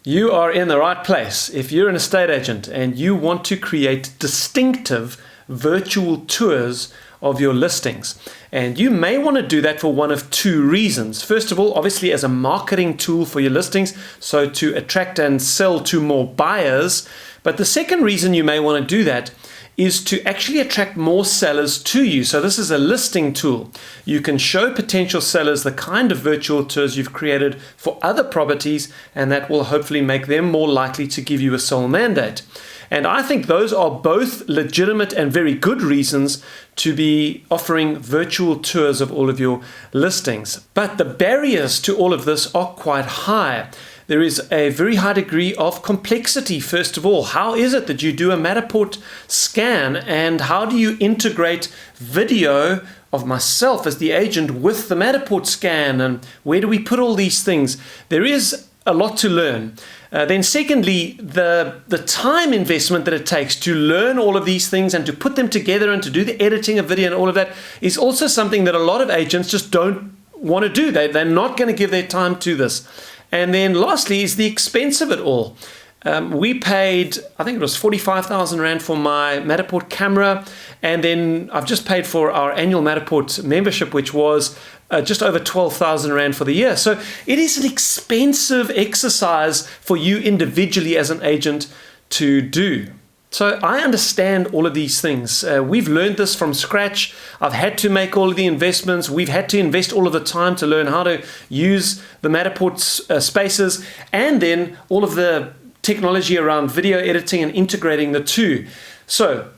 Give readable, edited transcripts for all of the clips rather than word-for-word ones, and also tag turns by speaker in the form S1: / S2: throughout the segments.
S1: You are in the right place. If you're an estate agent and you want to create distinctive virtual tours of your listings, and you may want to do that for one of two reasons. First of all, obviously as a marketing tool for your listings, so to attract and sell to more buyers. But the second reason you may want to do that is to actually attract more sellers to you. So this is a listing tool. You can show potential sellers the kind of virtual tours you've created for other properties, and that will hopefully make them more likely to give you a sole mandate. And I think those are both legitimate and very good reasons to be offering virtual tours of all of your listings. But the barriers to all of this are quite high. There is a very high degree of complexity. First of all, how is it that you do a Matterport scan, and how do you integrate video of myself as the agent with the Matterport scan, and where do we put all these things? There is a lot to learn. Then secondly, the time investment that it takes to learn all of these things and to put them together and to do the editing of video and all of that is also something that a lot of agents just don't want to do. They're not going to give their time to this. And then lastly is the expense of it all. We paid, I think it was 45,000 Rand for my Matterport camera. And then I've just paid for our annual Matterport membership, which was just over 12,000 Rand for the year. So it is an expensive exercise for you individually as an agent to do. So I understand all of these things. We've learned this from scratch. I've had to make all of the investments. We've had to invest all of the time to learn how to use the Matterport spaces, and then all of the technology around video editing and integrating the two. So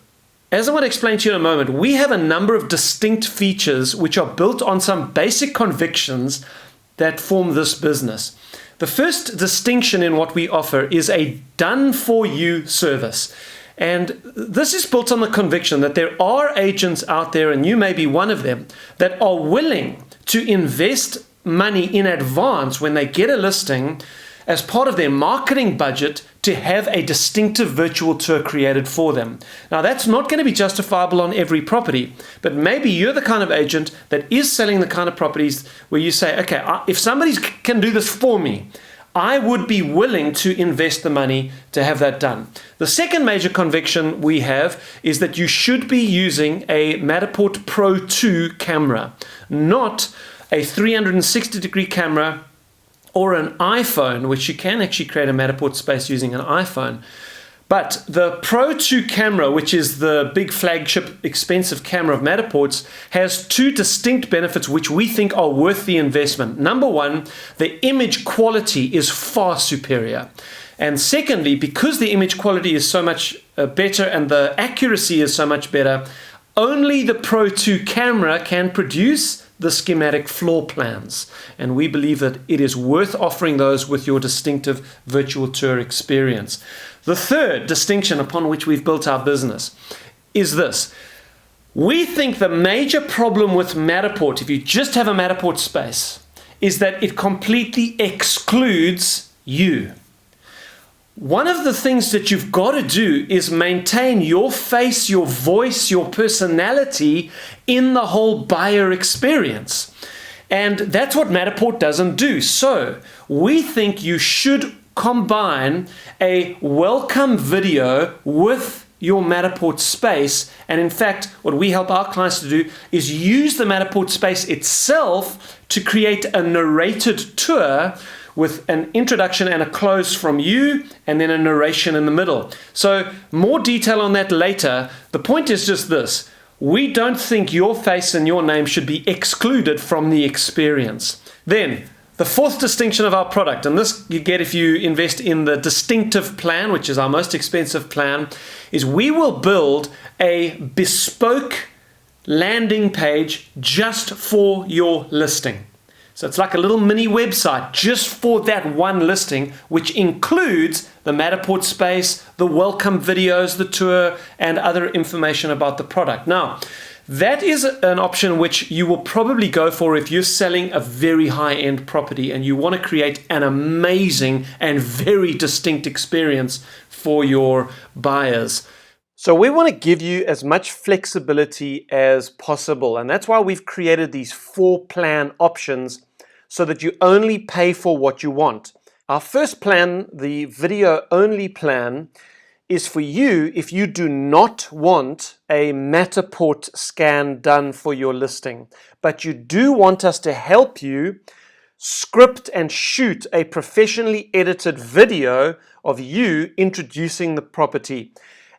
S1: as I want to explain to you in a moment, we have a number of distinct features which are built on some basic convictions that form this business. The first distinction in what we offer is a done-for-you service. And this is built on the conviction that there are agents out there, and you may be one of them, that are willing to invest money in advance when they get a listing as part of their marketing budget to have a distinctive virtual tour created for them. Now, that's not going to be justifiable on every property, but maybe you're the kind of agent that is selling the kind of properties where you say, okay, if somebody can do this for me, I would be willing to invest the money to have that done. The second major conviction we have is that you should be using a Matterport Pro 2 camera, not a 360-degree camera or an iPhone, which you can actually create a Matterport space using an iPhone. But the Pro 2 camera, which is the big flagship expensive camera of Matterport's, has two distinct benefits which we think are worth the investment. Number one, the image quality is far superior. And secondly, because the image quality is so much better and the accuracy is so much better, only the Pro 2 camera can produce the schematic floor plans. And we believe that it is worth offering those with your distinctive virtual tour experience. The third distinction upon which we've built our business is this. We think the major problem with Matterport, if you just have a Matterport space, is that it completely excludes you. One of the things that you've got to do is maintain your face, your voice, your personality in the whole buyer experience. And that's what Matterport doesn't do. So we think you should combine a welcome video with your Matterport space. And in fact, what we help our clients to do is use the Matterport space itself to create a narrated tour with an introduction and a close from you, and then a narration in the middle. So more detail on that later. The point is just this. We don't think your face and your name should be excluded from the experience. Then, the fourth distinction of our product, and this you get if you invest in the distinctive plan, which is our most expensive plan, is we will build a bespoke landing page just for your listing. So it's like a little mini website just for that one listing, which includes the Matterport space, the welcome videos, the tour, and other information about the product. Now, that is an option which you will probably go for if you're selling a very high-end property and you want to create an amazing and very distinct experience for your buyers. So we want to give you as much flexibility as possible, and that's why we've created these 4 plan options so that you only pay for what you want. Our first plan, the video-only plan, is for you if you do not want a Matterport scan done for your listing, but you do want us to help you script and shoot a professionally edited video of you introducing the property.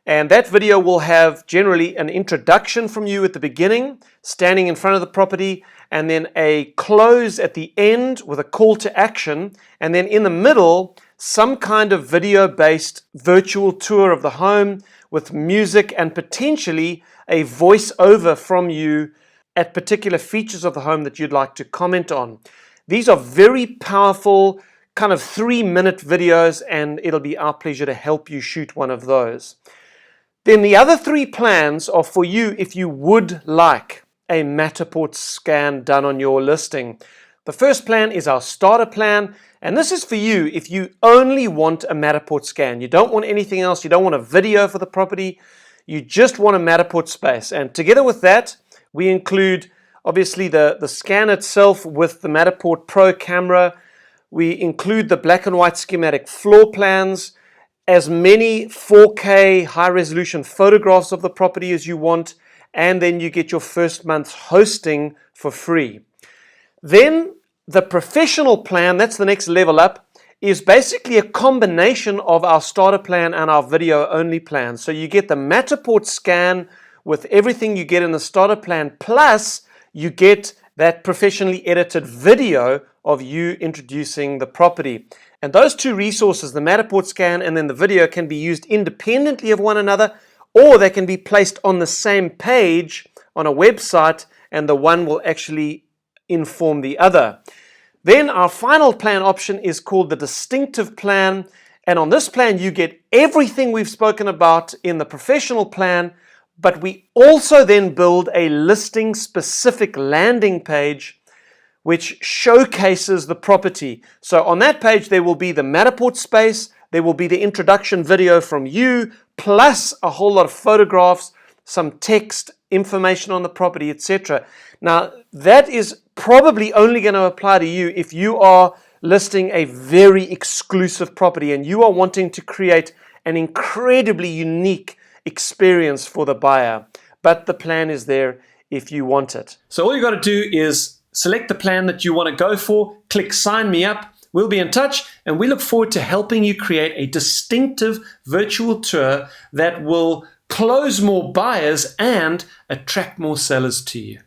S1: And that video will have generally an introduction from you at the beginning, standing in front of the property, and then a close at the end with a call to action, and then in the middle, some kind of video-based virtual tour of the home with music and potentially a voice-over from you at particular features of the home that you'd like to comment on. These are very powerful, kind of 3-minute videos, and it'll be our pleasure to help you shoot one of those. Then the other 3 plans are for you if you would like a Matterport scan done on your listing. The first plan is our starter plan, and this is for you if you only want a Matterport scan. You don't want anything else. You don't want a video for the property. You just want a Matterport space. And together with that, we include obviously the scan itself with the Matterport Pro camera. We include the black and white schematic floor plans, as many 4K high-resolution photographs of the property as you want, and then you get your first month's hosting for free. Then the professional plan, that's the next level up, is basically a combination of our starter plan and our video-only plan. So you get the Matterport scan with everything you get in the starter plan, plus you get that professionally edited video of you introducing the property. And those 2 resources, the Matterport scan and then the video, can be used independently of one another, or they can be placed on the same page on a website, and the one will actually inform the other. Then our final plan option is called the distinctive plan, and on this plan you get everything we've spoken about in the professional plan, but we also then build a listing specific landing page which showcases the property. So on that page there will be the Matterport space, there will be the introduction video from you, plus a whole lot of photographs, some text, information on the property, etc. Now, that is probably only going to apply to you if you are listing a very exclusive property and you are wanting to create an incredibly unique experience for the buyer. But the plan is there if you want it. So all you got to do is select the plan that you want to go for, click sign me up. We'll be in touch, and we look forward to helping you create a distinctive virtual tour that will close more buyers and attract more sellers to you.